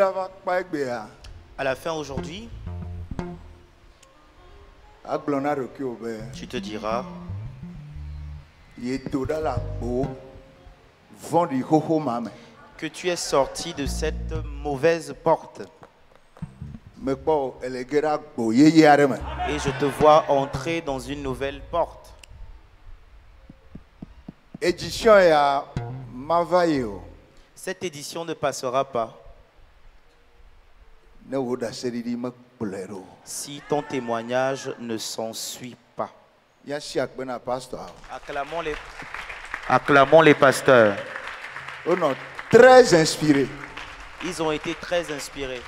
À la fin aujourd'hui, tu te diras que tu es sorti de cette mauvaise porte. Et je te vois entrer dans une nouvelle porte. Cette édition ne passera pas si ton témoignage ne s'ensuit pas. Acclamons les pasteurs. Très inspirés. Ils ont été très inspirés.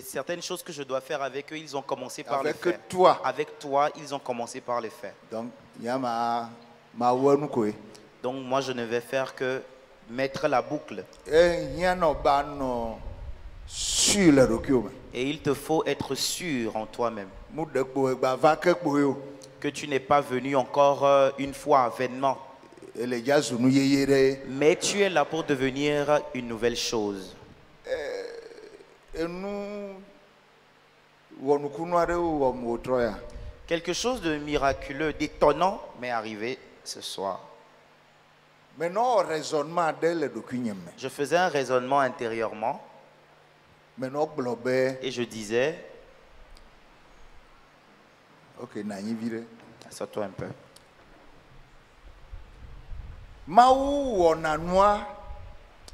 Certaines choses que je dois faire avec eux, ils ont commencé par les faire. Avec toi, ils ont commencé par les faire. Donc moi, je ne vais faire que mettre la boucle. Et il te faut être sûr en toi-même que tu n'es pas venu encore une fois vainement. Mais tu es là pour devenir une nouvelle chose. Quelque chose de miraculeux, d'étonnant m'est arrivé ce soir. Je faisais un raisonnement intérieurement et je disais, assois-toi un peu.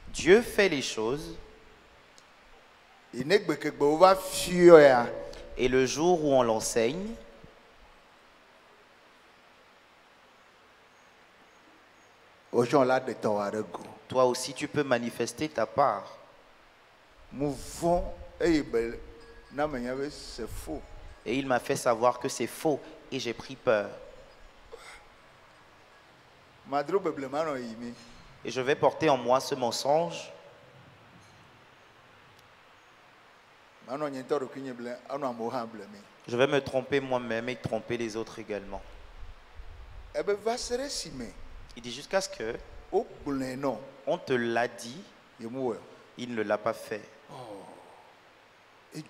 Dieu fait les choses et le jour où on l'enseigne, toi aussi tu peux manifester ta part. Et il m'a fait savoir que c'est faux et j'ai pris peur. Et je vais porter en moi ce mensonge. Je vais me tromper moi-même et tromper les autres également. Il dit jusqu'à ce que on te l'a dit, il ne l'a pas fait. Et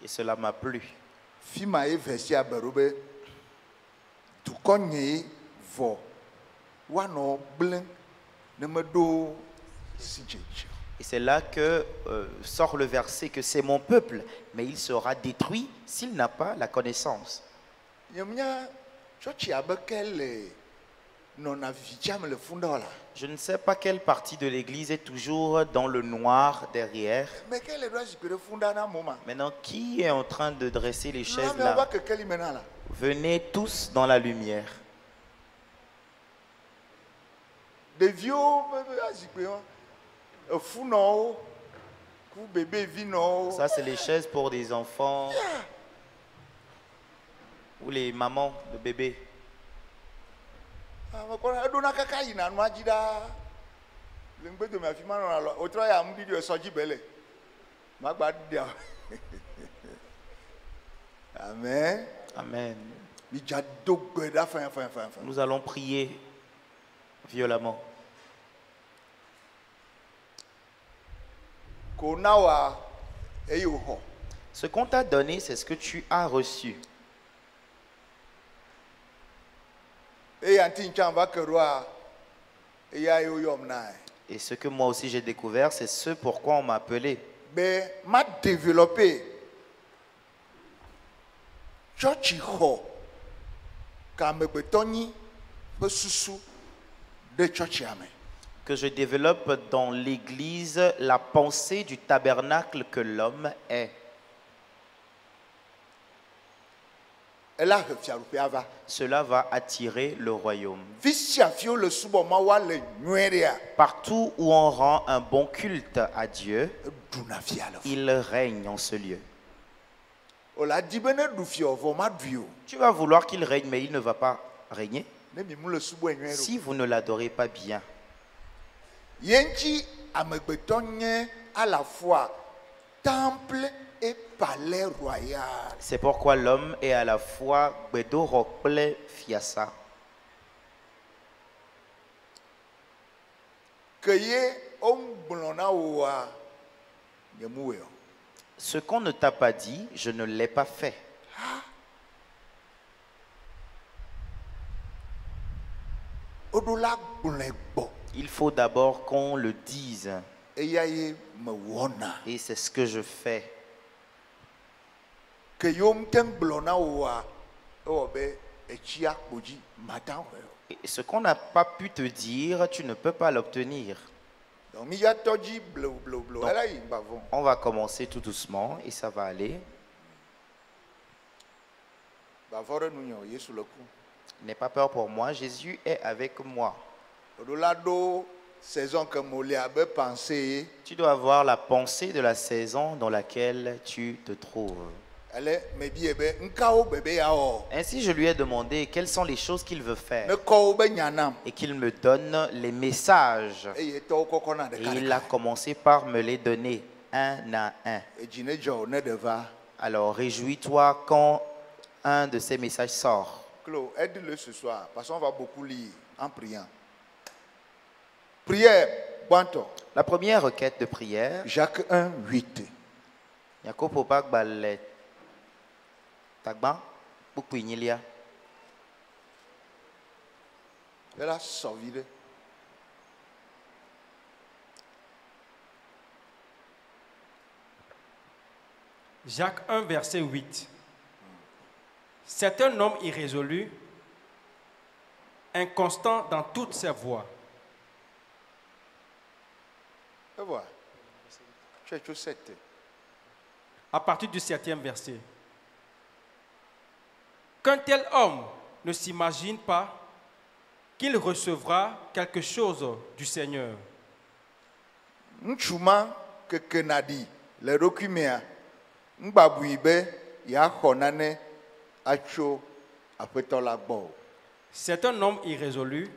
cela m'a plu. Et c'est là que sort le verset que c'est mon peuple, mais il sera détruit s'il n'a pas la connaissance. Je ne sais pas quelle partie de l'église est toujours dans le noir derrière. Maintenant, qui est en train de dresser les chaises là? Venez tous dans la lumière. Ça, c'est les chaises pour des enfants ou les mamans de bébés. Amen. Amen. Nous allons prier violemment. Ce qu'on t'a donné, c'est ce que tu as reçu. Et ce que moi aussi j'ai découvert, c'est ce pourquoi on m'a appelé. M'a développé que je développe dans l'église la pensée du tabernacle que l'homme est. Cela va attirer le royaume. Partout où on rend un bon culte à Dieu, il règne en ce lieu. Tu vas vouloir qu'il règne, mais il ne va pas régner si vous ne l'adorez pas bien. À la fois temple et palais royal. C'est pourquoi l'homme est à la fois Bedo Rokple Fiasa. Ce qu'on ne t'a pas dit, je ne l'ai pas fait. Il faut d'abord qu'on le dise. Et c'est ce que je fais. Et ce qu'on n'a pas pu te dire, tu ne peux pas l'obtenir. On va commencer tout doucement et ça va aller. N'aie pas peur pour moi, Jésus est avec moi. Tu dois avoir la pensée de la saison dans laquelle tu te trouves. Ainsi, je lui ai demandé quelles sont les choses qu'il veut faire et qu'il me donne les messages. Et il a commencé par me les donner un à un. Alors, réjouis-toi quand un de ces messages sort. Claude, aide-le ce soir, parce qu'on va beaucoup lire en priant. Prière, Banto. La première requête de prière. Jacques 1, 8. Yakopo Bagbalet. Tagba, Bukpinilia. Elle a sauvé. Jacques 1, verset 8. C'est un homme irrésolu, inconstant dans toutes ses voies. À partir du 7e verset. Qu'un tel homme ne s'imagine pas qu'il recevra quelque chose du Seigneur. Nchuma que Kenadi, le documents, Mbabuibe, Yahonane, Acho, Apetolabo. C'est un homme irrésolu,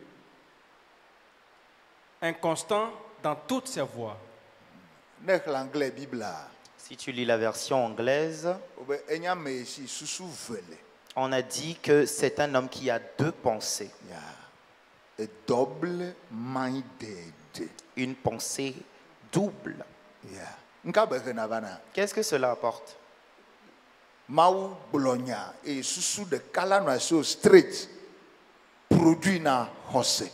inconstant dans toutes ses voies. Si tu lis la version anglaise, on a dit que c'est un homme qui a deux pensées. A double-minded. Une pensée double. Qu'est-ce que cela apporte? Mau Bologna et sous de Calano straight produit na hose.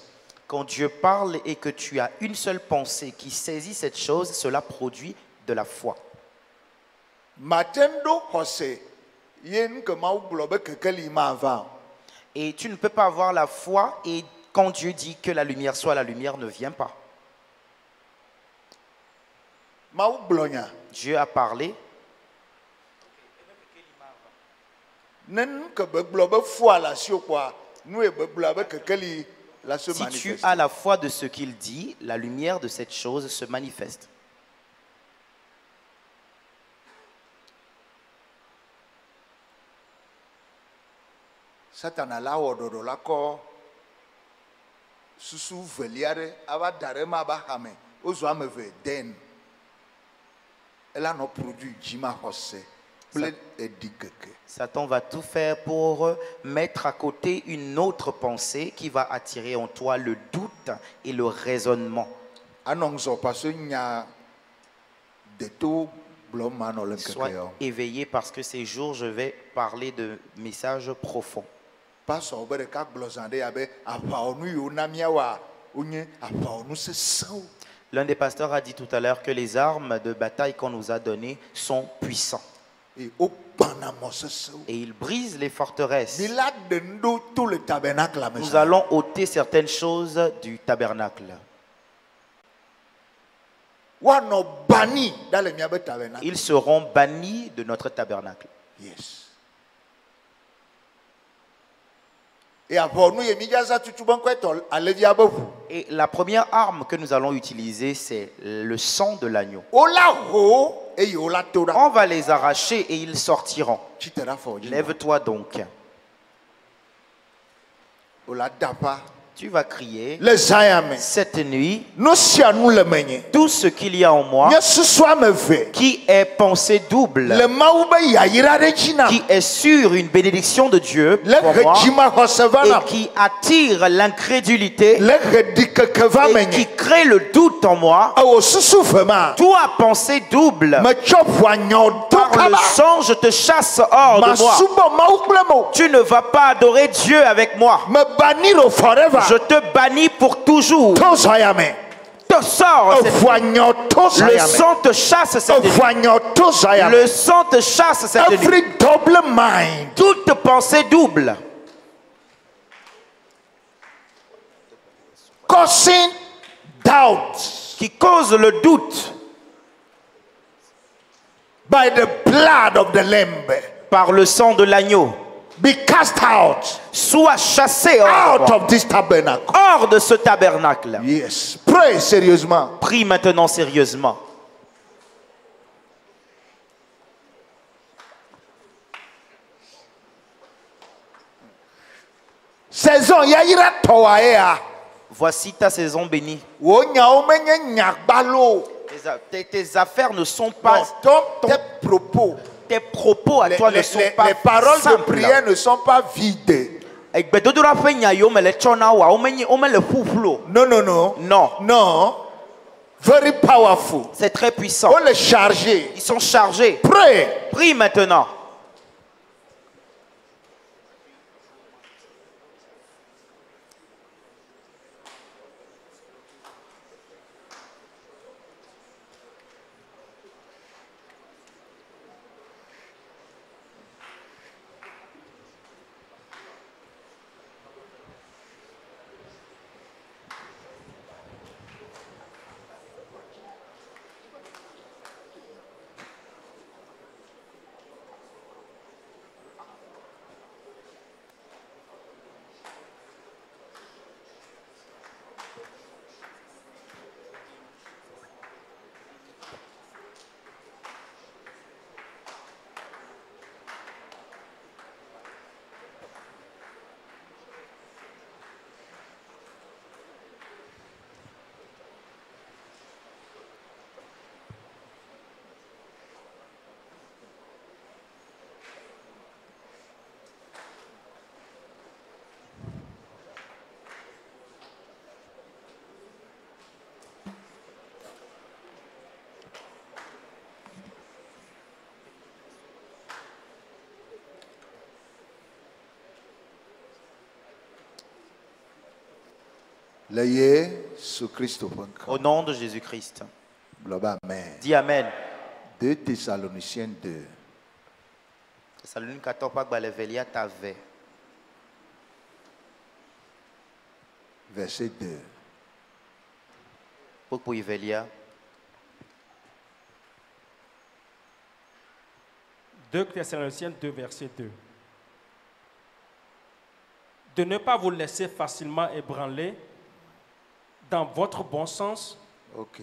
Quand Dieu parle et que tu as une seule pensée qui saisit cette chose, cela produit de la foi. Matendo hose yen que mau blobe que kelima va. Et tu ne peux pas avoir la foi et quand Dieu dit que la lumière soit, la lumière ne vient pas. Mau Bologna. Dieu a parlé. Si tu as la foi de ce qu'il dit, la lumière de cette chose se manifeste. Satan a la ododo la ko susu veliare ava darema ba hame ozo ameve den elle a no produit jima hosse. Satan va tout faire pour mettre à côté une autre pensée qui va attirer en toi le doute et le raisonnement. Sois éveillé parce que ces jours, je vais parler de messages profonds. L'un des pasteurs a dit tout à l'heure que les armes de bataille qu'on nous a données sont puissantes. Et il brise les forteresses. Nous allons ôter certaines choses du tabernacle. Ils seront bannis de notre tabernacle. Yes. Et la première arme que nous allons utiliser, c'est le sang de l'agneau. On va les arracher et ils sortiront. Lève-toi donc. Tu vas crier le Zayame. cette nuit. Nous nous le meunier. Tout ce qu'il y a en moi qui est pensée double, qui est sur une bénédiction de Dieu pour moi, et qui attire l'incrédulité et qui crée le doute en moi. Toi, pensée double, par le sang, je te chasse hors de moi. Tu ne vas pas adorer Dieu avec moi. Je te bannis pour toujours. Te sors. Le sang te chasse cette nuit. Le sang te chasse cette nuit. Toute pensée double. Causing doubt. Qui cause le doute. By the blood of the lamb. Par le sang de l'agneau. Be cast out. Sois chassé out of this tabernacle. Hors de ce tabernacle. Yes. Pray sérieusement. Prie maintenant sérieusement. Saison yaira toaea. Voici ta saison bénie. Tes affaires ne sont pas tes propos. Tes propos à toi ne sont pas les paroles simples. De prière ne sont pas vides. Non. Very powerful. C'est très puissant. On les charger. Ils sont chargés. Prie. Prie maintenant. Au nom de Jésus-Christ. Dis Amen. 2 Thessaloniciens 2. Thessaloniens 14 verset 2. Pour Ivelia. 2 Thessaloniciens 2 verset 2. De ne pas vous laisser facilement ébranler dans votre bon sens. Ok.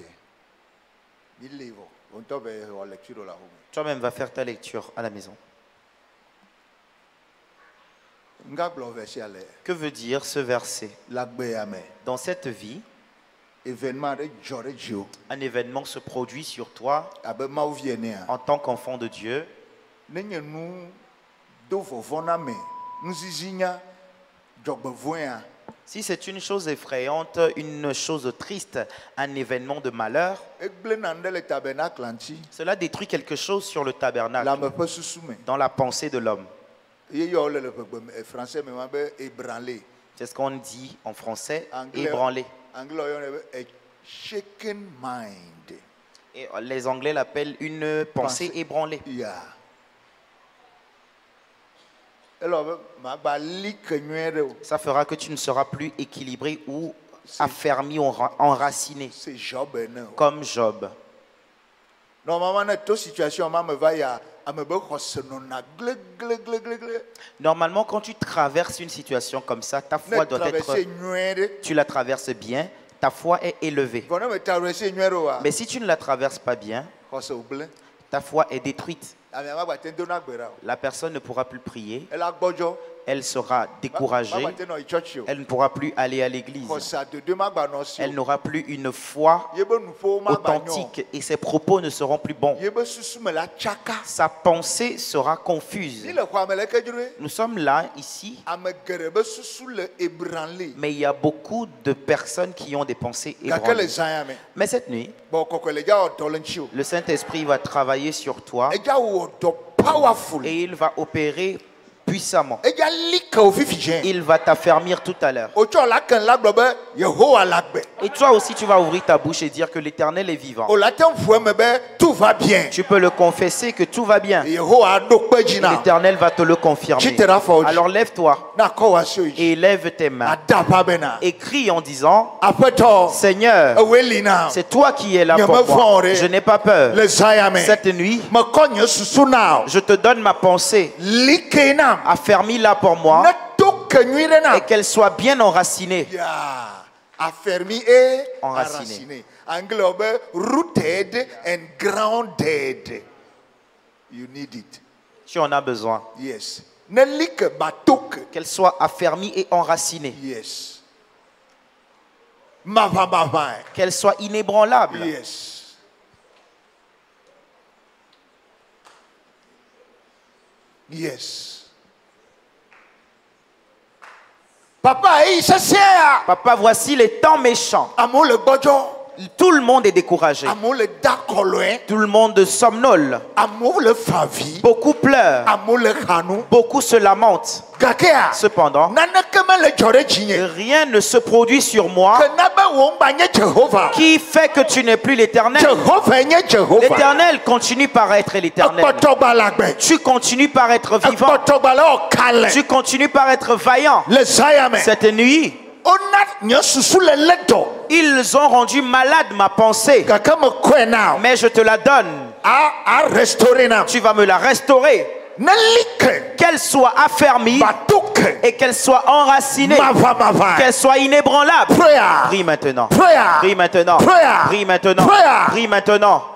Toi-même va faire ta lecture à la maison. Que veut dire ce verset? Dans cette vie, un événement se produit sur toi en tant qu'enfant de Dieu. Si c'est une chose effrayante, une chose triste, un événement de malheur, cela détruit quelque chose sur le tabernacle, dans la pensée de l'homme. C'est ce qu'on dit en français, ébranler. Et les Anglais l'appellent une pensée ébranlée. Ça fera que tu ne seras plus équilibré ou affermi, enraciné, comme Job. Normalement, quand tu traverses une situation comme ça, ta foi doit être... Tu la traverses bien, ta foi est élevée. Mais si tu ne la traverses pas bien, ta foi est détruite. La personne ne pourra plus prier. elle sera découragée. Elle ne pourra plus aller à l'église. Elle n'aura plus une foi authentique et ses propos ne seront plus bons. Sa pensée sera confuse. Nous sommes là, ici, mais il y a beaucoup de personnes qui ont des pensées ébranlées. Mais cette nuit, le Saint-Esprit va travailler sur toi et il va opérer puissamment. Il va t'affermir tout à l'heure. Et toi aussi, tu vas ouvrir ta bouche et dire que l'Éternel est vivant. Tout va bien. Tu peux le confesser que tout va bien. L'Éternel va te le confirmer. Alors lève-toi et lève tes mains et crie en disant: Seigneur, c'est toi qui es là pour moi. Je n'ai pas peur. Cette nuit, je te donne ma pensée. Affermis-la pour moi et qu'elle soit bien enracinée. Affermi et enraciné. Anglais, rooted and grounded. You need it. Tu en as besoin. Yes. Qu'elle soit affermie et enracinée. Yes. Qu'elle soit inébranlable. Yes. Yes. Papa, voici les temps méchants. Tout le monde est découragé. Tout le monde somnole. Beaucoup pleurent. Beaucoup se lamentent. Cependant, rien ne se produit sur moi qui fait que tu n'es plus l'Éternel. L'Éternel continue par être l'Éternel. Tu continues par être vivant. Tu continues par être vaillant. Cette nuit, ils ont rendu malade ma pensée, mais je te la donne. Tu vas me la restaurer. Qu'elle soit affermie et qu'elle soit enracinée, qu'elle soit inébranlable. Prie maintenant. Prie maintenant. Prie maintenant. Prie maintenant.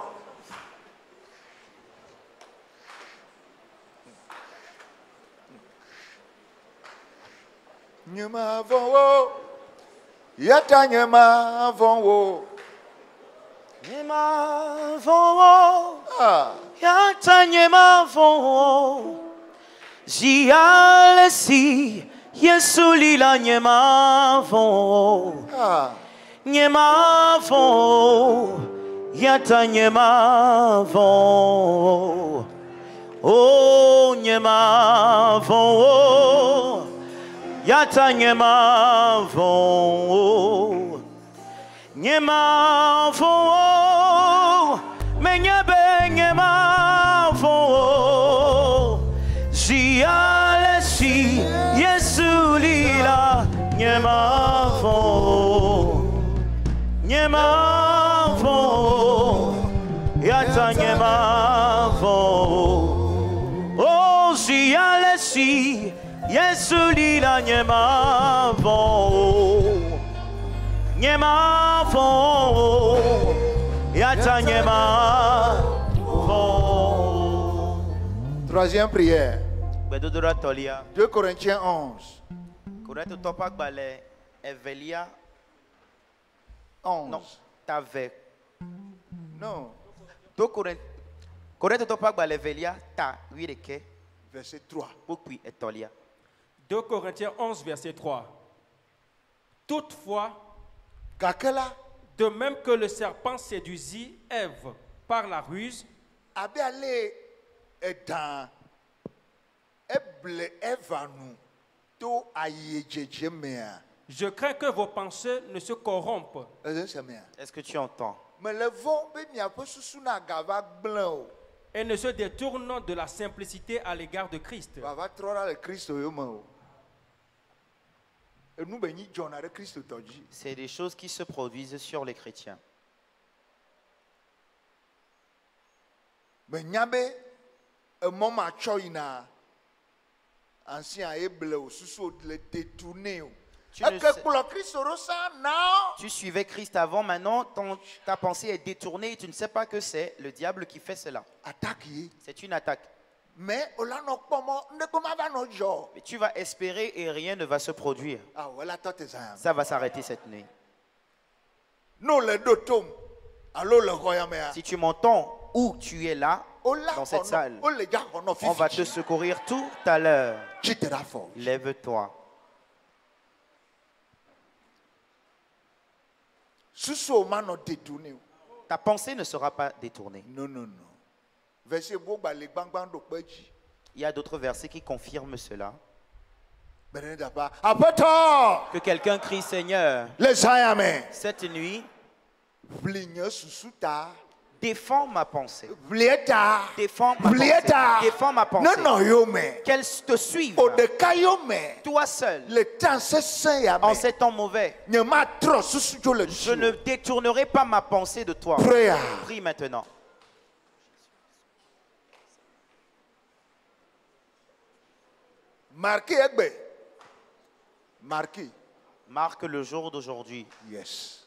Jialesi Yesu lila nyemavo nyemavo yata nyemavo oh nyemavo yata nyemavo nyemavo menyebe nyemavo jialesi Yesu lila nyemavo nyemavo yata nyemavo oh jialesi Yesu lila nyemavo nyemavo yata nyemavo. Troisième prière. 2 Corinthiens 11. 11. Non, t'avais. Non. 2 Verset 3. 2 Corinthiens 11, verset 3. Toutefois, de même que le serpent séduisit Ève par la ruse, je crains que vos pensées ne se corrompent. Est-ce que tu entends? Et ne se détournent de la simplicité à l'égard de Christ. C'est des choses qui se produisent sur les chrétiens. Tu suivais Christ avant, maintenant ta pensée est détournée et tu ne sais pas que c'est le diable qui fait cela. C'est une attaque. Mais tu vas espérer et rien ne va se produire. Ça va s'arrêter cette nuit. Si tu m'entends où tu es là, dans cette salle, on va te secourir tout à l'heure. Lève-toi. Ta pensée ne sera pas détournée. Non. Il y a d'autres versets qui confirment cela. Que quelqu'un crie Seigneur. Cette nuit, défends ma pensée. Défends ma pensée. Qu'elle te suive. Toi seul. En ces temps mauvais. Je ne détournerai pas ma pensée de toi. Prie maintenant. Marque le jour d'aujourd'hui. Yes.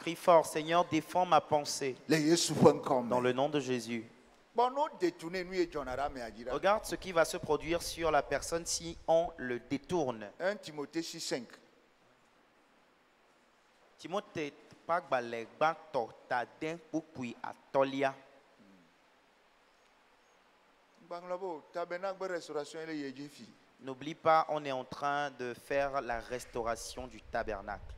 Crie fort, Seigneur, défends ma pensée. Dans le nom de Jésus. Regarde ce qui va se produire sur la personne si on le détourne. 1 Timothée 6:5. Timothée pas balé banto ta den pupui atolia. N'oublie pas, on est en train de faire la restauration du tabernacle.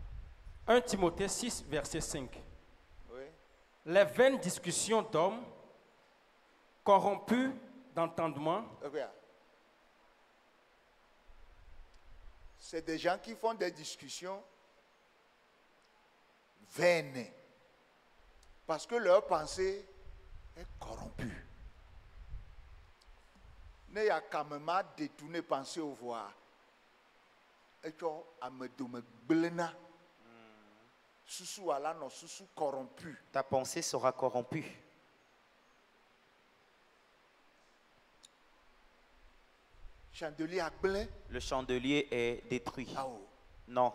1 Timothée 6, verset 5. Oui. Les vaines discussions d'hommes corrompus d'entendement. C'est des gens qui font des discussions vaines parce que leur pensée est corrompue. Ne ya kamema détourner penser au voir. Et tu as me gblena. Susu ala no susu corrompu. Ta pensée sera corrompue. Chandelier a blé. Le chandelier est détruit. Ah oh. Non.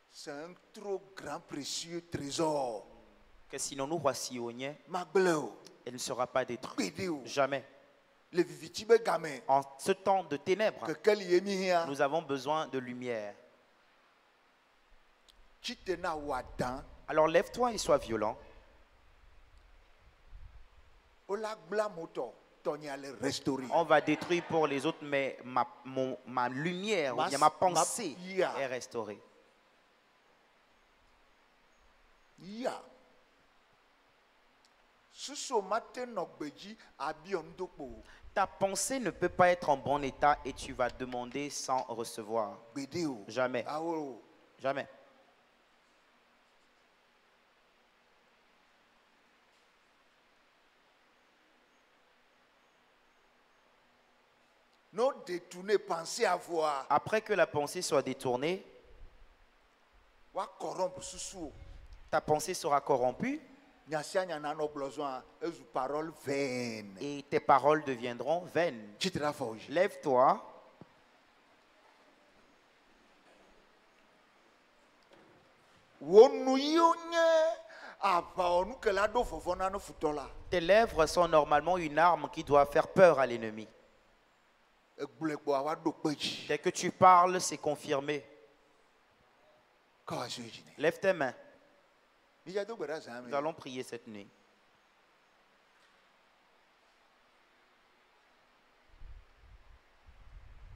C'est un trop grand précieux trésor. Que sinon nous voici au nien. Elle ne sera pas détruite. Jamais. En ce temps de ténèbres, nous avons besoin de lumière. Alors lève-toi et sois violent. On va détruire pour les autres, mais ma lumière, ma pensée est restaurée. Ta pensée ne peut pas être en bon état et tu vas demander sans recevoir. Jamais. Jamais. Après que la pensée soit détournée, ta pensée sera corrompue. Et tes paroles deviendront vaines. Lève-toi. Tes lèvres sont normalement une arme qui doit faire peur à l'ennemi. Dès que tu parles, c'est confirmé. Lève tes mains. Nous allons prier cette nuit.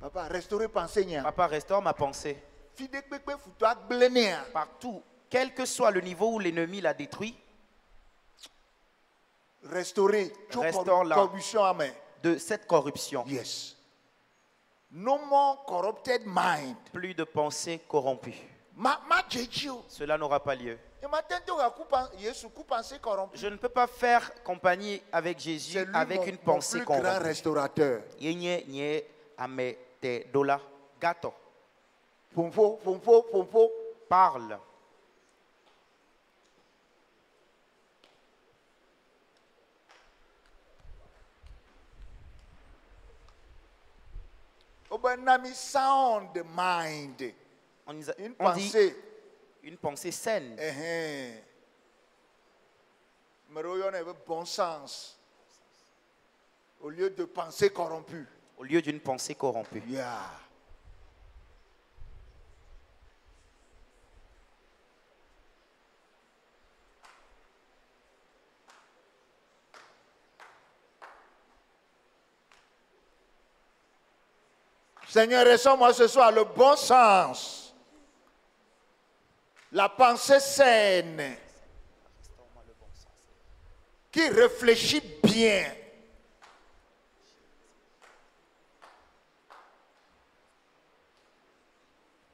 Papa, restaure pensée. Papa, restaure ma pensée. Partout, quel que soit le niveau où l'ennemi l'a détruit, restaure-la de cette corruption. Yes. No more corrupted mind. Plus de pensée corrompue. cela n'aura pas lieu. Je ne peux pas faire compagnie avec Jésus avec une pensée corrompue. Parle. On dit une pensée saine. Bon sens. Au lieu de pensée corrompue. Au lieu d'une pensée corrompue. Yeah. Seigneur, ressens-moi ce soir le bon sens, la pensée saine, qui réfléchit bien.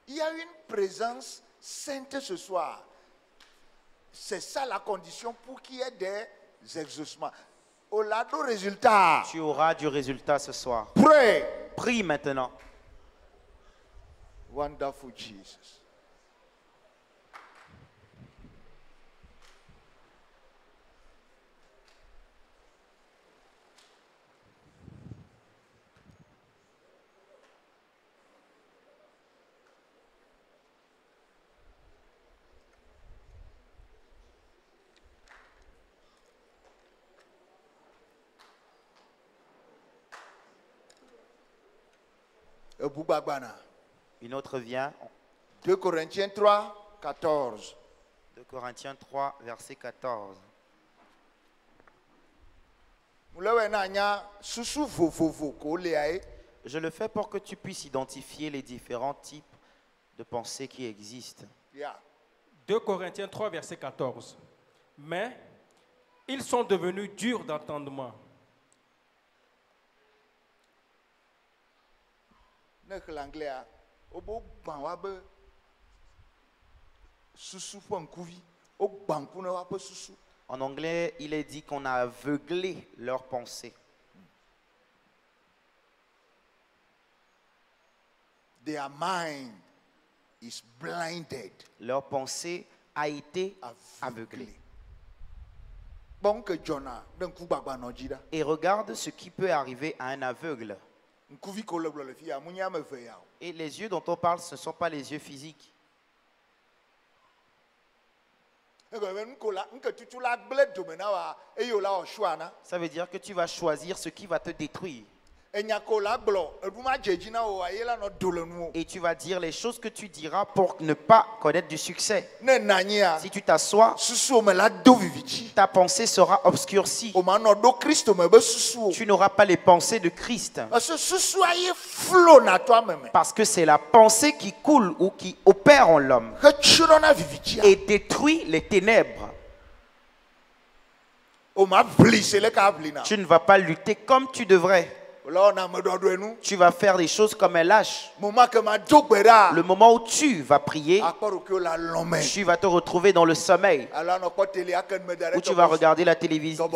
Il y a une présence sainte ce soir. C'est ça la condition pour qu'il y ait des exaucements. Au-delà du résultat. Tu auras du résultat ce soir. Prie. Prie maintenant. Wonderful Jesus. Une autre vient. 2 Corinthiens 3, 14. 2 Corinthiens 3, verset 14. Je le fais pour que tu puisses identifier les différents types de pensées qui existent. 2 Corinthiens 3, verset 14. Mais ils sont devenus durs d'entendement. En anglais, il est dit qu'on a aveuglé leurs pensées. Their mind is blinded. Leur pensée a été aveuglée. Et regarde ce qui peut arriver à un aveugle. Et les yeux dont on parle, ce ne sont pas les yeux physiques. Ça veut dire que tu vas choisir ce qui va te détruire. Et tu vas dire les choses que tu diras pour ne pas connaître du succès. Si tu t'assois, ta pensée sera obscurcie. Tu n'auras pas les pensées de Christ. Parce que c'est la pensée qui coule ou qui opère en l'homme et détruit les ténèbres. Tu ne vas pas lutter comme tu devrais. Tu vas faire des choses comme un lâche. Le moment où tu vas prier, tu vas te retrouver dans le sommeil. Où tu vas regarder la télévision,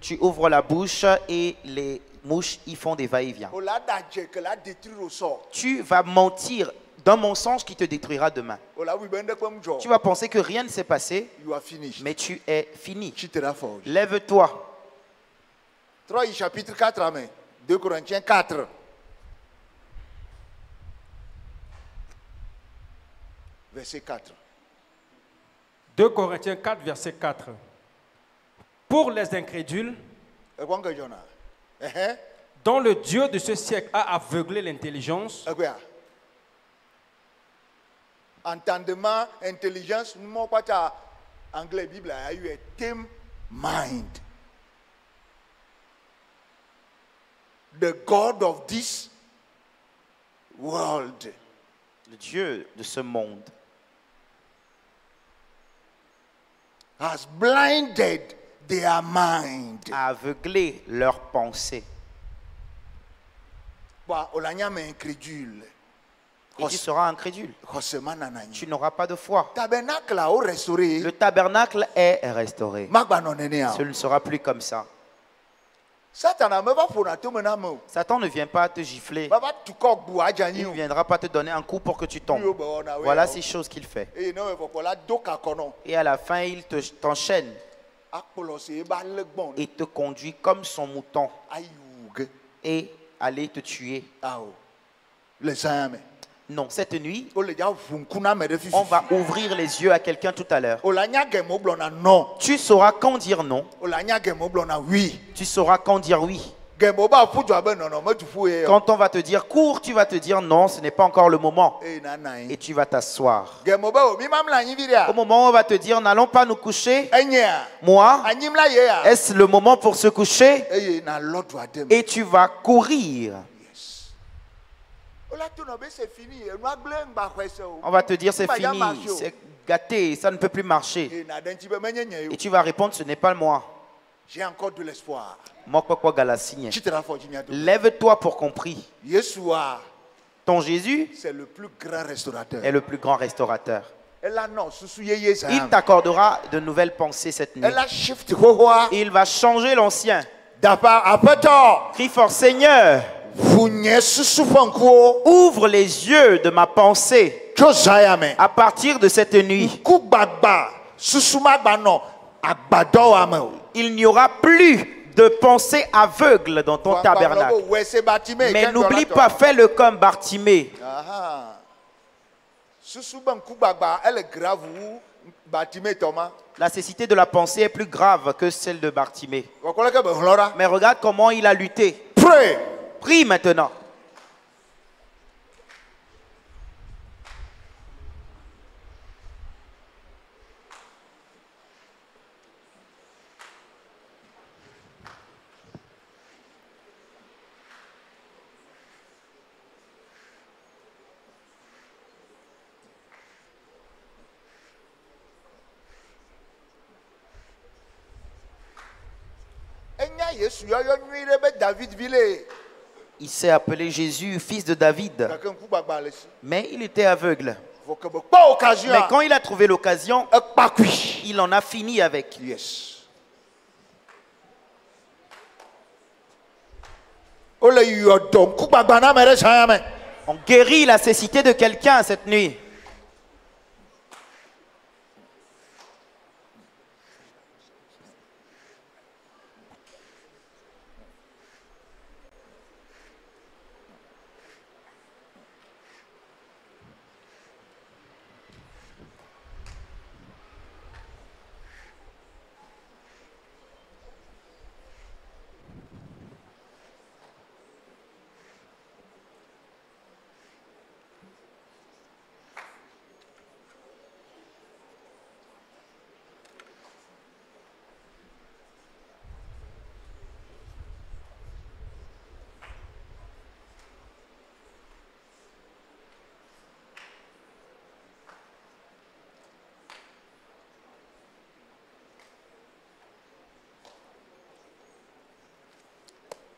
tu ouvres la bouche et les mouches y font des va-et-vient. Tu vas mentir d'un mensonge qui te détruira demain. Tu vas penser que rien ne s'est passé, mais tu es fini. Lève-toi. 3 chapitre 4, amen. 2 Corinthiens 4. Verset 4. 2 Corinthiens 4, verset 4. Pour les incrédules, dont le Dieu de ce siècle a aveuglé l'intelligence, entendement, intelligence, nous pas anglais Bible a eu un thème mind. The God of this world. Le Dieu de ce monde has blinded their mind. A aveuglé leurs pensées. Et tu seras incrédule. Tu n'auras pas de foi. Le tabernacle est restauré. Ce ne sera plus comme ça. Satan ne vient pas te gifler. Il ne viendra pas te donner un coup pour que tu tombes. Voilà ces choses qu'il fait. Et à la fin, il t'enchaîne et te conduit comme son mouton et aller te tuer. Non, cette nuit, on va ouvrir les yeux à quelqu'un tout à l'heure. Tu sauras quand dire non. Tu sauras quand dire oui. Quand on va te dire cours, tu vas te dire non, ce n'est pas encore le moment. Et tu vas t'asseoir. Au moment où on va te dire n'allons pas nous coucher, moi, est-ce le moment pour se coucher? Et tu vas courir. On va te dire c'est fini, c'est gâté, ça ne peut plus marcher. Et tu vas répondre ce n'est pas moi. J'ai encore de l'espoir. Lève-toi pour compris. Ton Jésus est le plus grand restaurateur. Il t'accordera de nouvelles pensées cette nuit. Il va changer l'ancien. Crie fort, Seigneur, ouvre les yeux de ma pensée à partir de cette nuit. Il n'y aura plus de pensée aveugle dans ton tabernacle. Mais n'oublie pas, fais-le comme Bartimée. La cécité de la pensée est plus grave que celle de Bartimée. Mais regarde comment il a lutté. Prie maintenant. Il s'est appelé Jésus, fils de David. Mais il était aveugle. Mais quand il a trouvé l'occasion, il en a fini avec. On guérit la cécité de quelqu'un cette nuit.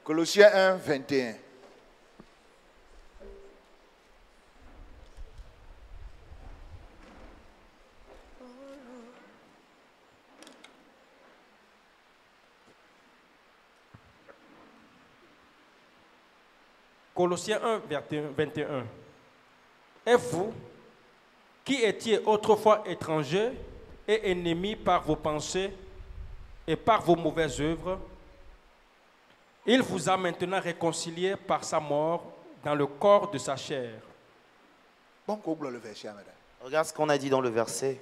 Colossiens 1, 21. Colossiens 1, 21. Et vous, qui étiez autrefois étrangers et ennemis par vos pensées et par vos mauvaises œuvres, il vous a maintenant réconciliés par sa mort dans le corps de sa chair. Regarde ce qu'on a dit dans le verset.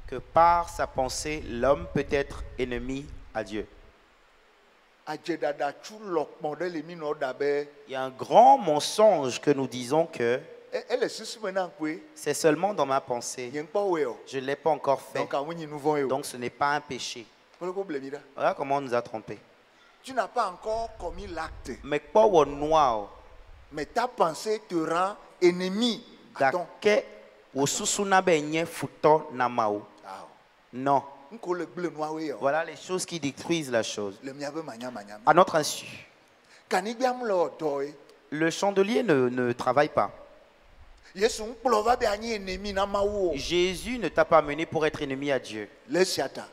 Que par sa pensée, l'homme peut être ennemi à Dieu. Il y a un grand mensonge que nous disons que c'est seulement dans ma pensée. Je ne l'ai pas encore fait. Donc ce n'est pas un péché. Voilà comment on nous a trompés. Tu n'as pas encore commis l'acte. Mais quoi au noir? Mais ta pensée te rend ennemi. Non. Voilà les choses qui détruisent la chose. À notre insu. Le chandelier ne travaille pas. Jésus ne t'a pas amené pour être ennemi à Dieu.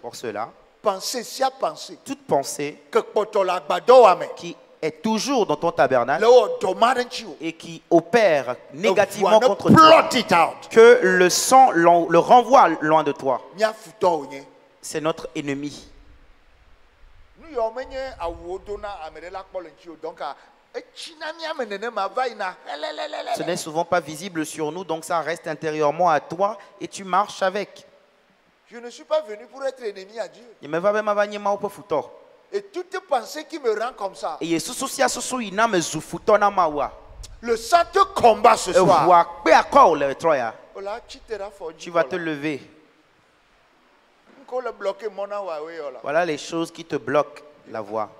Pour cela, toute pensée qui est toujours dans ton tabernacle et qui opère négativement contre toi, que le sang le renvoie loin de toi, c'est notre ennemi. Ce n'est souvent pas visible sur nous, donc ça reste intérieurement à toi et tu marches avec. Je ne suis pas venu pour être ennemi à Dieu. Et toute pensée qui me rend comme ça, le sang te combat ce soir. Tu vas te lever. Voilà les choses qui te bloquent la voie.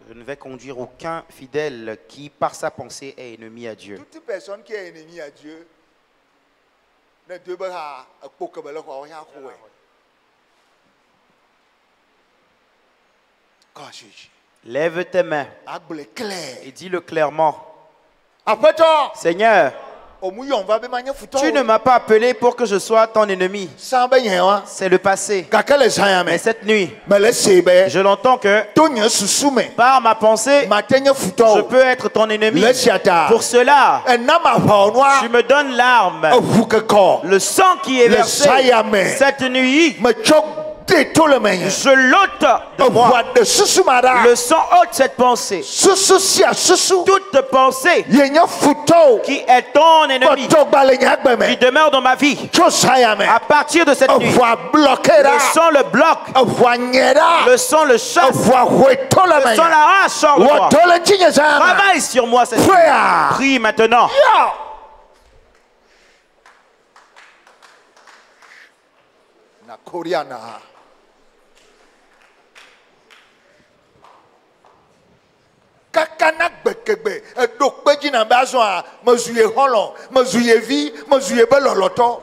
Je ne vais conduire aucun fidèle qui, par sa pensée, est ennemi à Dieu. Toute personne qui est ennemie à Dieu ne lève tes mains et dis-le clairement. Seigneur, tu ne m'as pas appelé pour que je sois ton ennemi. C'est le passé. Mais cette nuit, je l'entends que par ma pensée, je peux être ton ennemi. Pour cela, tu me donnes l'arme, le sang qui est versé cette nuit. Je l'ôte de moi. Le sang ôte cette pensée. Toute pensée qui est ton ennemi, qui demeure dans ma vie, à partir de cette nuit, le sang le bloque, le sang le chasse, le sang l'arrache hors de moi. Travaille sur moi cette nuit. Prie maintenant. Kakana gbekegbe edokpeji na bazo a mezuye holon mezuye vi mezuye beloloto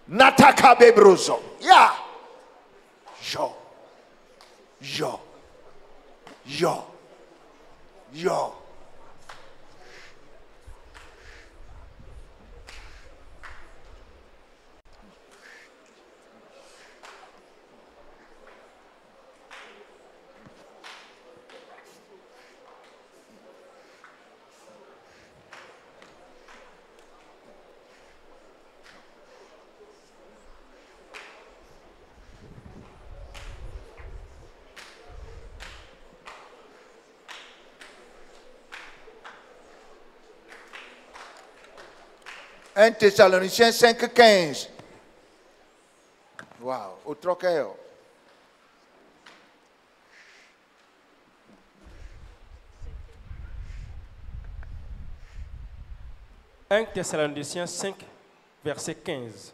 nataka bebrozo ya yo 1 Thessaloniciens 5:15. Wow, au troqueur. « 1 Thessaloniciens 5, verset 15.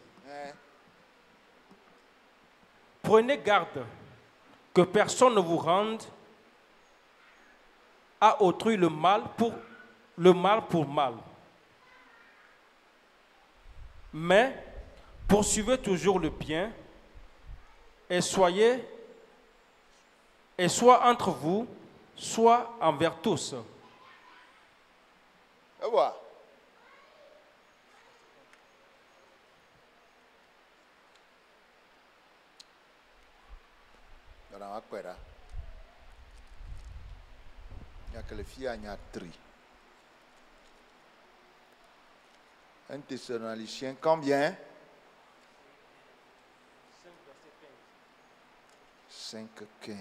Prenez garde que personne ne vous rende à autrui le mal pour mal. Mais poursuivez toujours le bien et soit entre vous, soit envers tous. » Il y a que les filles à tri. 1 Thessaloniciens, combien? 5:15.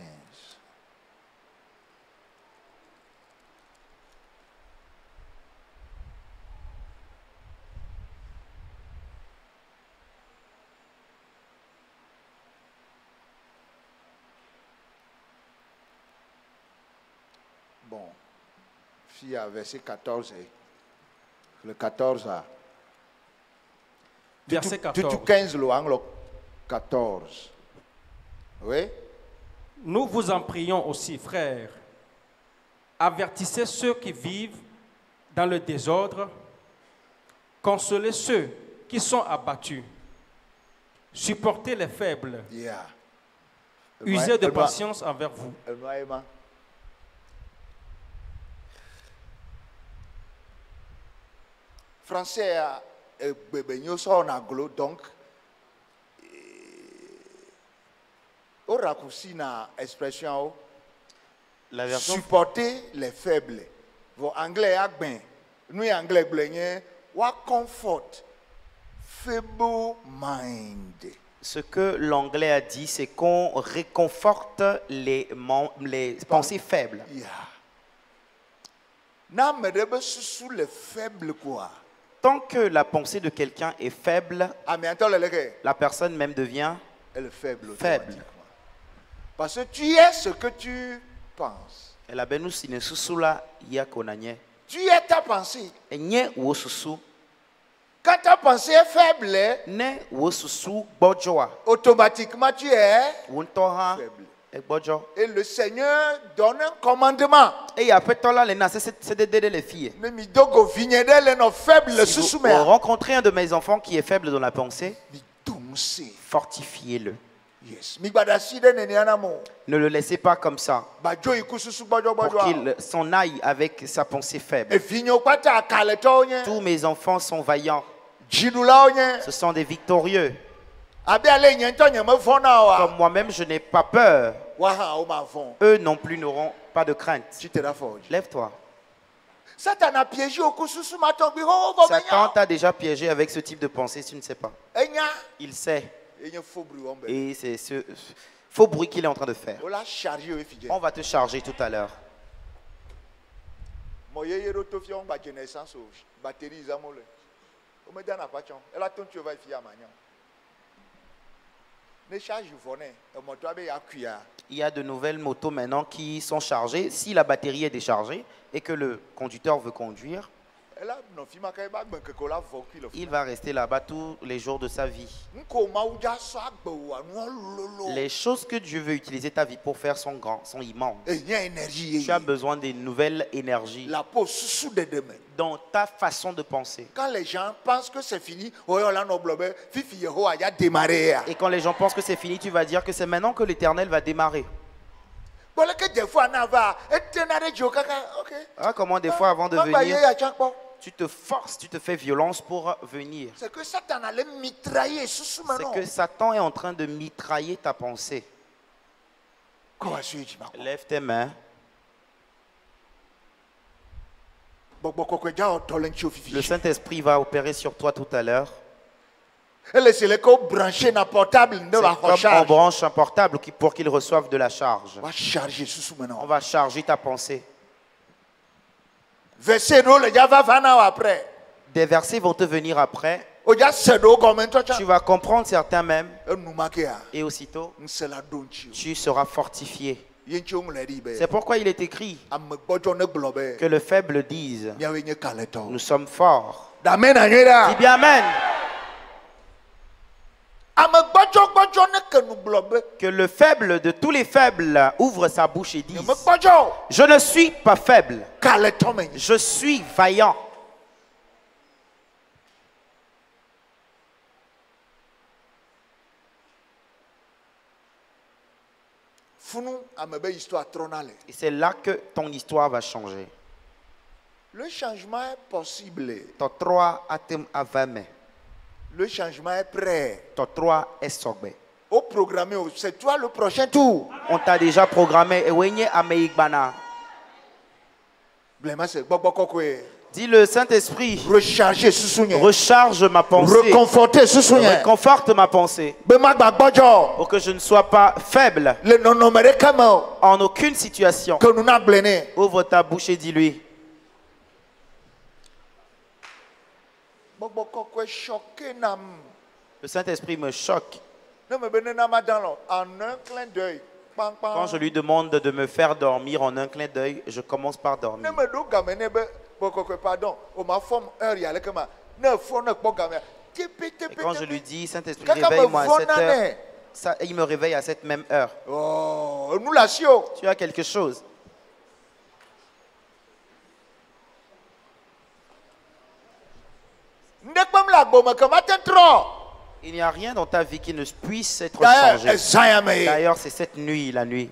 Bon, fille à verset 14, le 14 a. Verset 14. 15 le anglo 14. Oui. Nous vous en prions aussi, frères. Avertissez ceux qui vivent dans le désordre. Consolez ceux qui sont abattus. Supportez les faibles. Yeah. Usez de patience envers vous. Français donc au raccourci na expression la version supporter les faibles. Vos anglais a ben nous anglais blenye wa comfort feeble mind. Ce que l'anglais a dit, c'est qu'on réconforte les pensées faibles. Yeah. Na medebe sous les faibles quoi. Tant que la pensée de quelqu'un est faible, la personne même devient faible. Parce que tu es ce que tu penses. Tu es ta pensée. Quand ta pensée est faible, automatiquement tu es faible. Et le Seigneur donne un commandement. Si vous rencontrez un de mes enfants qui est faible dans la pensée, fortifiez-le. Ne le laissez pas comme ça, pour qu'il s'en aille avec sa pensée faible. Tous mes enfants sont vaillants. Ce sont des victorieux. Comme moi-même, je n'ai pas peur. Eux non plus n'auront pas de crainte. Lève-toi. Satan t'a déjà piégé avec ce type de pensée, tu ne sais pas. Il sait. Et c'est ce faux bruit qu'il est en train de faire. On va te charger tout à l'heure. Il y a de nouvelles motos maintenant qui sont chargées. Si la batterie est déchargée et que le conducteur veut conduire, il va rester là-bas tous les jours de sa vie. Les choses que Dieu veut utiliser ta vie pour faire sont grands, sont immenses. Tu as besoin d'une nouvelle énergie dans ta façon de penser. Quand les gens pensent que c'est fini, et quand les gens pensent que c'est fini, tu vas dire que c'est maintenant que l'Éternel va démarrer. Ah, comment des fois avant de venir, tu te forces, tu te fais violence pour venir. C'est que Satan allait mitrailler. C'est que Satan est en train de mitrailler ta pensée. Lève tes mains. Le Saint-Esprit va opérer sur toi tout à l'heure. C'est comme on branche un portable pour qu'il reçoive de la charge. On va charger ta pensée. Des versets vont te venir après. Tu vas comprendre certains même. Et aussitôt, tu seras fortifié. C'est pourquoi il est écrit que le faible dise: nous sommes forts. Dis bien Amen. Que le faible de tous les faibles ouvre sa bouche et dise: je ne suis pas faible, je suis vaillant. Et c'est là que ton histoire va changer. Le changement est possible. Le changement est prêt. Au programmé, c'est toi le prochain tour. On t'a déjà programmé. Dis le Saint-Esprit. Recharge ma pensée. Reconforte ma pensée. Pour que je ne sois pas faible. En aucune situation. Ouvre ta bouche et dis-lui. Le Saint-Esprit me choque. En un clin d'œil. Quand je lui demande de me faire dormir en un clin d'œil, je commence par dormir. Pardon, Et quand je lui dis, Saint-Esprit, réveille-moi à cette heure, il me réveille à cette même heure. Oh, tu as quelque chose. Il n'y a rien dans ta vie qui ne puisse être changé. D'ailleurs, c'est cette nuit, la nuit.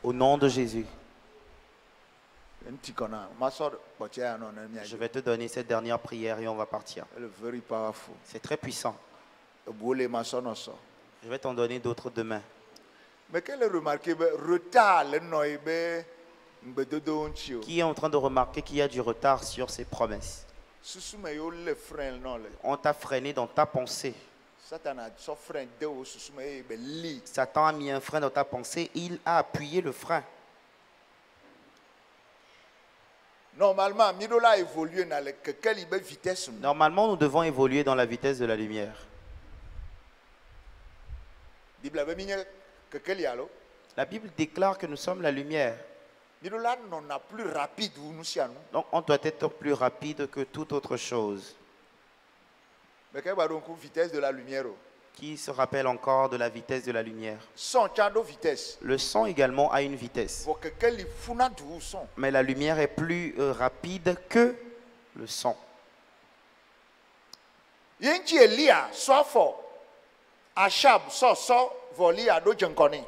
Au nom de Jésus, je vais te donner cette dernière prière et on va partir. C'est très puissant. Je vais t'en donner d'autres demain. Qui est en train de remarquer qu'il y a du retard sur ses promesses? On t'a freiné dans ta pensée. Satan a mis un frein dans ta pensée, il a appuyé le frein. Normalement, nous devons évoluer dans la vitesse de la lumière. La Bible déclare que nous sommes la lumière. Donc on doit être plus rapide que toute autre chose. Qui se rappelle encore de la vitesse de la lumière? Le son également a une vitesse. Mais la lumière est plus rapide que le son.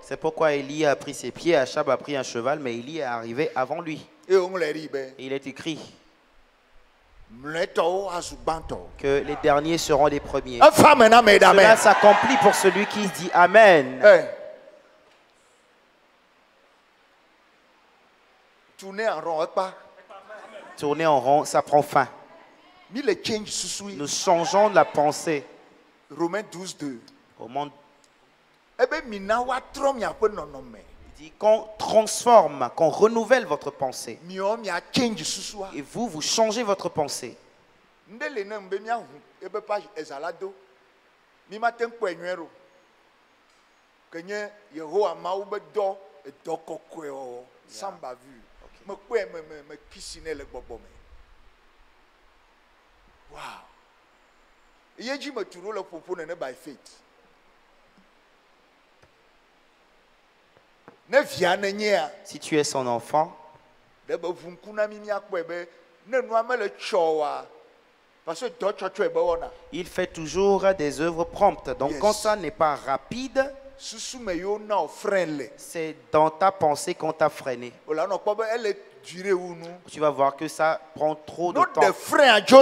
C'est pourquoi Élie a pris ses pieds, Achab a pris un cheval, mais Élie est arrivé avant lui. Et il est écrit que les derniers seront les premiers. Cela s'accomplit pour celui qui dit Amen. Tourner en rond, tourner en rond, ça prend fin. Nous changeons de la pensée. Romains 12:2. Il dit qu'on transforme, qu'on renouvelle votre pensée. Et vous, vous changez votre pensée. Si tu es son enfant, il fait toujours des œuvres promptes. Donc quand ça n'est pas rapide, c'est dans ta pensée qu'on t'a freiné. Tu vas voir que ça prend trop de temps.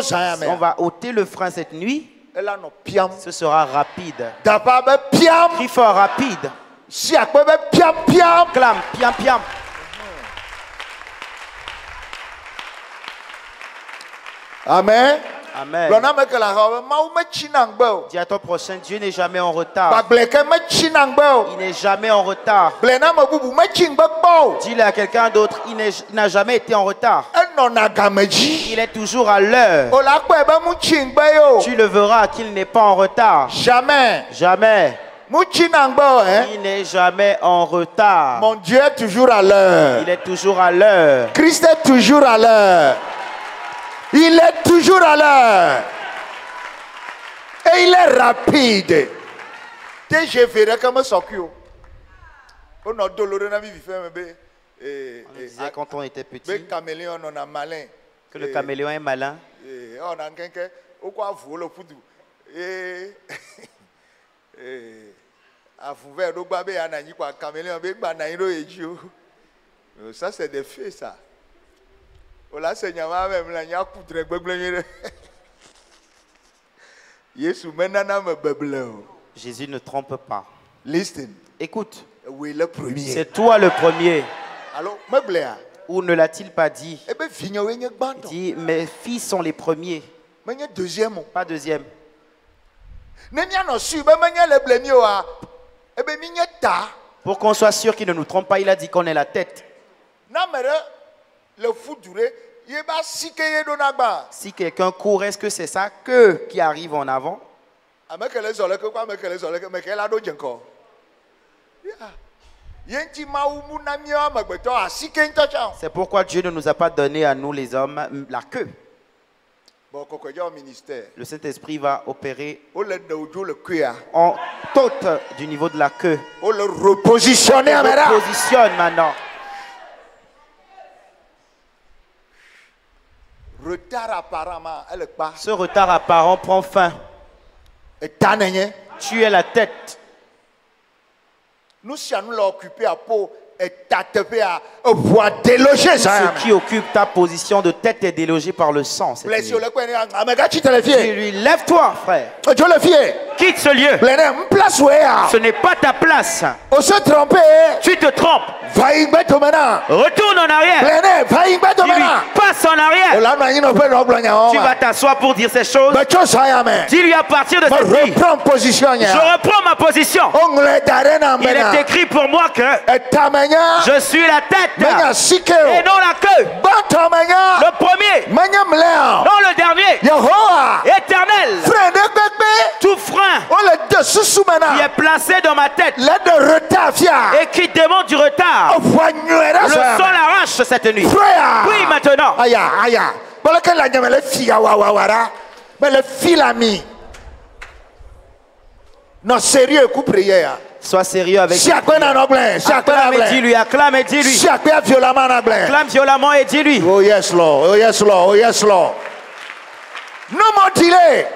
Si on va ôter le frein cette nuit, ce sera rapide. Crie fort, rapide. Clame, piam, piam. Amen. Amen. Dis à ton prochain, Dieu n'est jamais en retard. Il n'est jamais en retard. Dis-le à quelqu'un d'autre, il n'a jamais été en retard. Il est toujours à l'heure. Tu le verras qu'il n'est pas en retard. Jamais. Jamais. Il n'est jamais en retard. Mon Dieu est toujours à l'heure. Il est toujours à l'heure. Christ est toujours à l'heure. Il est toujours à l'heure. Et il est rapide. Dès que je verrai comme ça, on disait quand on était petit que le caméléon est malin. Ça c'est des faits ça. Jésus ne trompe pas. Listen. Écoute. C'est c'est toi le premier. Alors, ou ne l'a-t-il pas dit? Il dit, mes fils sont les premiers. Pas deuxième. Pour qu'on soit sûr qu'il ne nous trompe pas, il a dit qu'on est la tête. Si quelqu'un court, est-ce que c'est ça que qui arrive en avant? C'est pourquoi Dieu ne nous a pas donné à nous les hommes la queue. Le Saint-Esprit va opérer en toute du niveau de la queue. On le repositionne maintenant. Ce retard apparent prend fin. Tu es la tête. Nous sommes occupés à peau et voir déloger ça. Ce qui occupe ta position de tête est délogé par le sang. Tu lui lève-toi, frère. Quitte ce lieu. Ce n'est pas ta place. Tu te trompes. Retourne en arrière. Tu lui passes en arrière. Tu vas t'asseoir pour dire ces choses. Dis-lui à partir de cette vie. Je reprends ma position. Il est écrit pour moi que je suis la tête et non la queue. Le premier, non le dernier. Éternel. Tout frein qui est placé dans ma tête et qui demande du retard, le sang l'arrache cette nuit. Oui, maintenant. Non, sérieux, coup prière. Sois sérieux avec lui. Acclame et dis-lui. Acclame violemment et dis-lui. Oh yes, Lord. Oh yes, Lord. Oh yes, Lord. No more delay.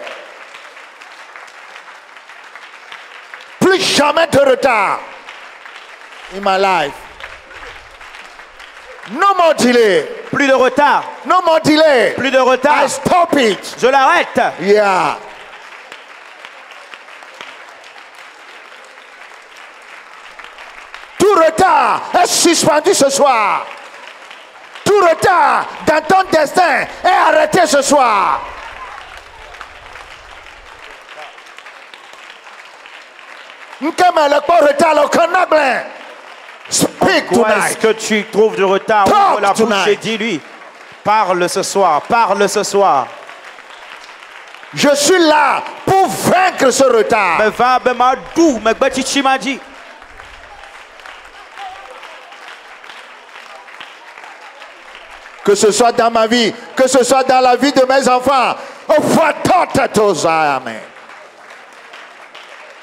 Plus jamais de retard in my life. No more delay. Plus de retard. No more delay. Plus de retard. I stop it. Je l'arrête. Yeah. Tout retard est suspendu ce soir. Tout retard dans ton destin est arrêté ce soir. Speak tonight. Est-ce que tu trouves du retard? Ouvre la bouche et dis-lui. Parle ce soir. Parle ce soir. Je suis là pour vaincre ce retard. Que ce soit dans ma vie, que ce soit dans la vie de mes enfants.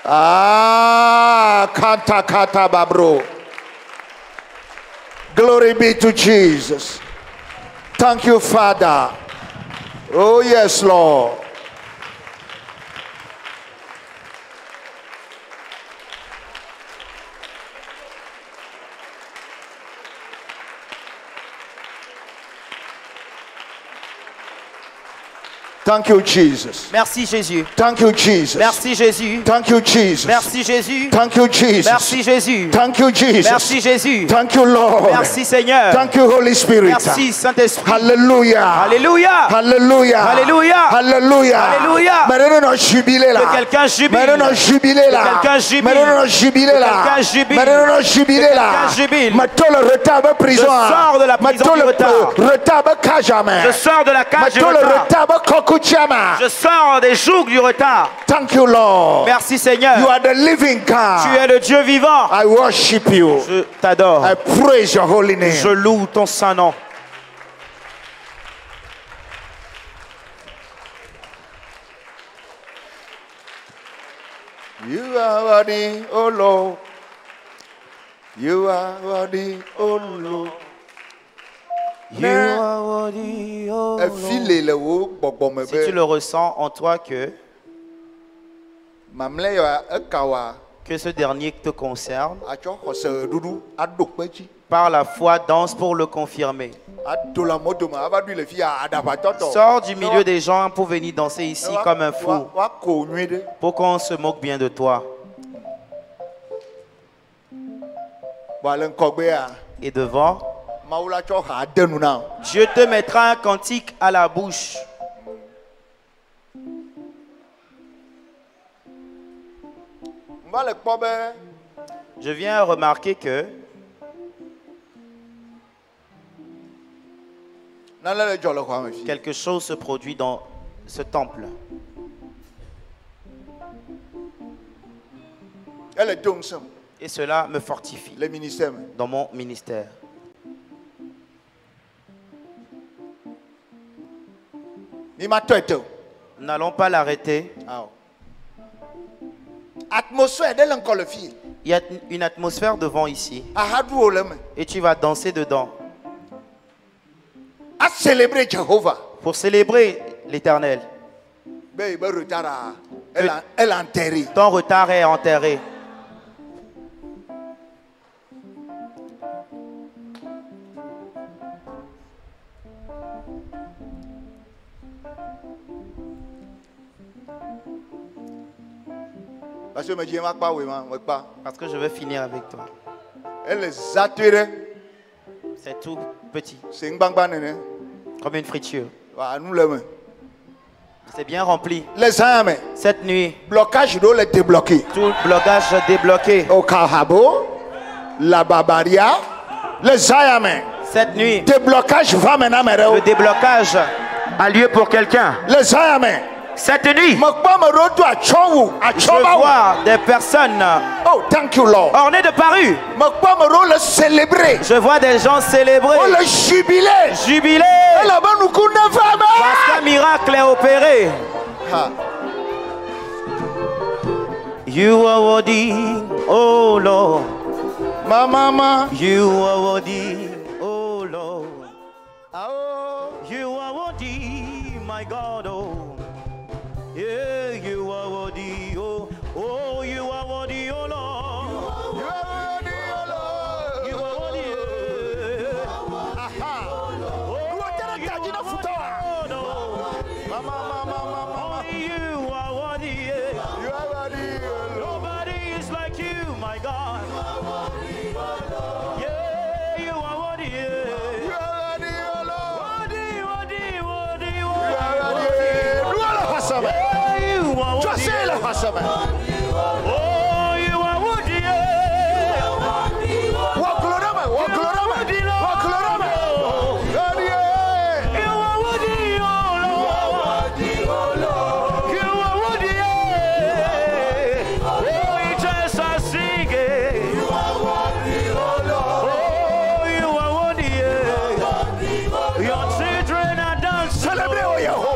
Ah, kata kata babro. Glory be to Jesus. Thank you, Father. Oh yes, Lord. Thank you, Jesus. Merci Jésus. Thank you, Jesus. Merci Jésus. Thank you, Jesus. Merci Jésus. Thank you, Jesus. Merci Jésus. Thank you, Jesus. Merci Jésus. Thank you, Lord. Merci Seigneur. Thank you, Holy Spirit. Merci Saint-Esprit. Hallelujah. Alléluia. Hallelujah. Alléluia. Hallelujah. Alléluia. Maintenant, jubilé là. Que quelqu'un jubile. Maintenant, jubilé là. Quelqu'un jubile. Maintenant, jubilé là. Quelqu'un jubile. Maintenant, jubilé là. Quelqu'un jubile. Maintenant, le retard de prison. Je sors de la prison du retard. Retard de cage. Je sors de la cage du retard. retard. Je sors des jours du retard. Thank you, Lord. Merci Seigneur. You are the living God. Tu es le Dieu vivant. I worship you. Je t'adore. I praise your holy name. Je loue ton saint nom. You are worthy, oh Lord. You are worthy, oh Lord. You are worthy, oh Lord. Si tu le ressens en toi que ce dernier te concerne, par la foi, danse pour le confirmer. Sors du milieu des gens pour venir danser ici comme un fou, pour qu'on se moque bien de toi. Et devant, Dieu te mettra un cantique à la bouche. Je viens remarquer que quelque chose se produit dans ce temple. Et cela me fortifie dans mon ministère. Nous n'allons pas l'arrêter. Il y a une atmosphère devant ici. Et tu vas danser dedans. Pour célébrer l'Éternel. Ton retard est enterré. Parce que je veux finir avec toi. C'est tout petit. Comme une friture. C'est bien rempli. Cette nuit, blocage doit être débloqué. Tout blocage débloqué. Au Kahabo, la Barbaria, les Zayame. Cette nuit, déblocage va maintenant. Le déblocage a lieu pour quelqu'un. Les Zayame. Cette nuit, je vois des personnes ornées de parures. Je vois des gens célébrer, jubiler, parce qu'un miracle est opéré. You are worthy, oh Lord. Mama, you are worthy, oh Lord. You are worthy, my God, oh. Yeah, you are worthy, oh, oh, you are worthy, oh Lord. You are worthy, oh Lord. You are worthy, aha. Oh, you are worthy, you are worthy. Nobody is like you, my God. Yeah, you are worthy, you are worthy, oh Lord. Worthy, worthy, worthy, worthy. Je sais la face. Oh, you are worthy. Walk Lorama, walk Lorama, walk Lorama. You are worthy, oh Lord. You are worthy. Oh, just a sing. You are worthy, oh Lord. Oh, you are worthy. Your children are dancing. Celebrate, oh Yahweh.